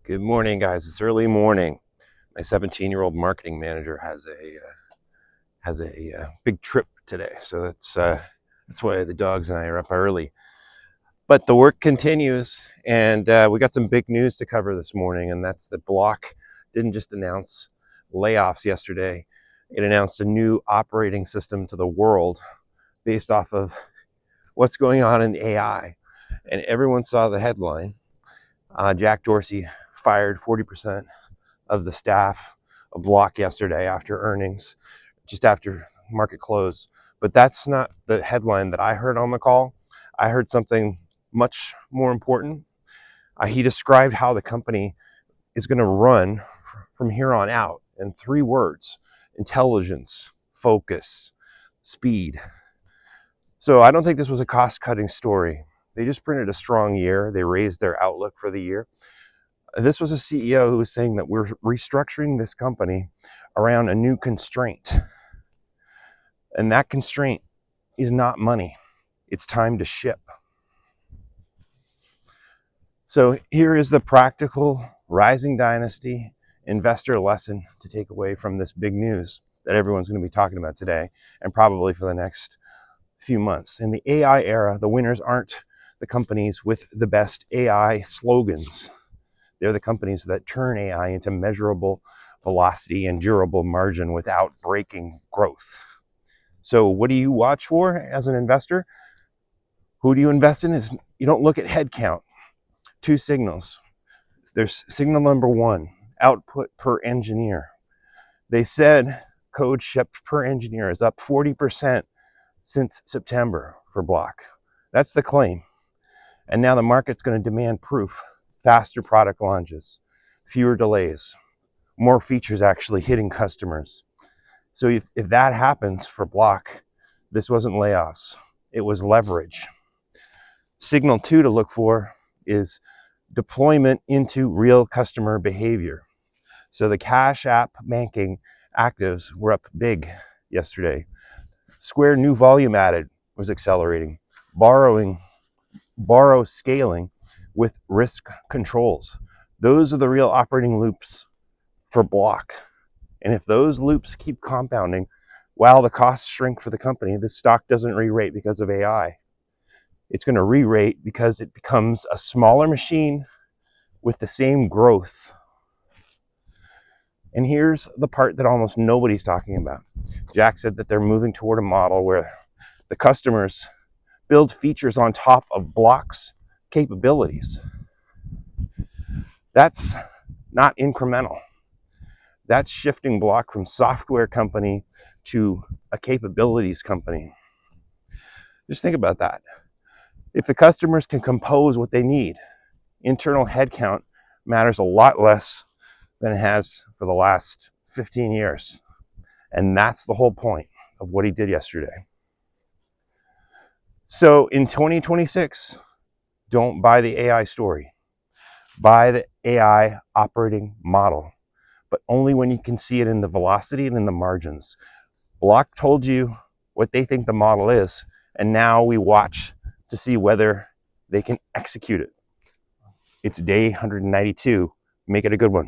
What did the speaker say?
Good morning, guys. It's early morning. My 17-year-old marketing manager has a big trip today, so that's why the dogs and I are up early. But the work continues, and we got some big news to cover this morning, and that's that Block didn't just announce layoffs yesterday. It announced a new operating system to the world based off of what's going on in AI. And everyone saw the headline. Jack Dorsey fired 40% of the staff of Block yesterday after earnings, just after market close. But that's not the headline that I heard on the call. I heard something much more important. He described how the company is going to run from here on out in 3 words: intelligence, focus, speed. So I don't think this was a cost-cutting story. They just printed a strong year. They raised their outlook for the year. This was a CEO who was saying that we're restructuring this company around a new constraint. And that constraint is not money. It's time to ship. So here is the practical Rising Dynasty investor lesson to take away from this big news that everyone's going to be talking about today and probably for the next few months. In the AI era, the winners aren't the companies with the best AI slogans. They're the companies that turn AI into measurable velocity and durable margin without breaking growth. So what do you watch for as an investor? Who do you invest in? Is you don't look at head count. 2 signals. There's signal number 1, output per engineer. They said code shipped per engineer is up 40% since September for Block. That's the claim. And now the market's going to demand proof. Faster product launches, fewer delays, more features actually hitting customers. So if that happens for Block, this wasn't layoffs, it was leverage. Signal 2 to look for is deployment into real customer behavior. So the Cash App banking actives were up big yesterday. Square new volume added was accelerating. Borrow scaling with risk controls. Those are the real operating loops for Block. And if those loops keep compounding while the costs shrink for the company, the stock doesn't re-rate because of AI. It's going to re-rate because it becomes a smaller machine with the same growth. And here's the part that almost nobody's talking about. Jack said that they're moving toward a model where the customers build features on top of Block's capabilities. That's not incremental. That's shifting Block from software company to a capabilities company. Just think about that. If the customers can compose what they need, internal headcount matters a lot less than it has for the last 15 years. And that's the whole point of what he did yesterday. So in 2026, don't buy the AI story. Buy the AI operating model, but only when you can see it in the velocity and in the margins. Block told you what they think the model is, and now we watch to see whether they can execute it. It's day 192. Make it a good one.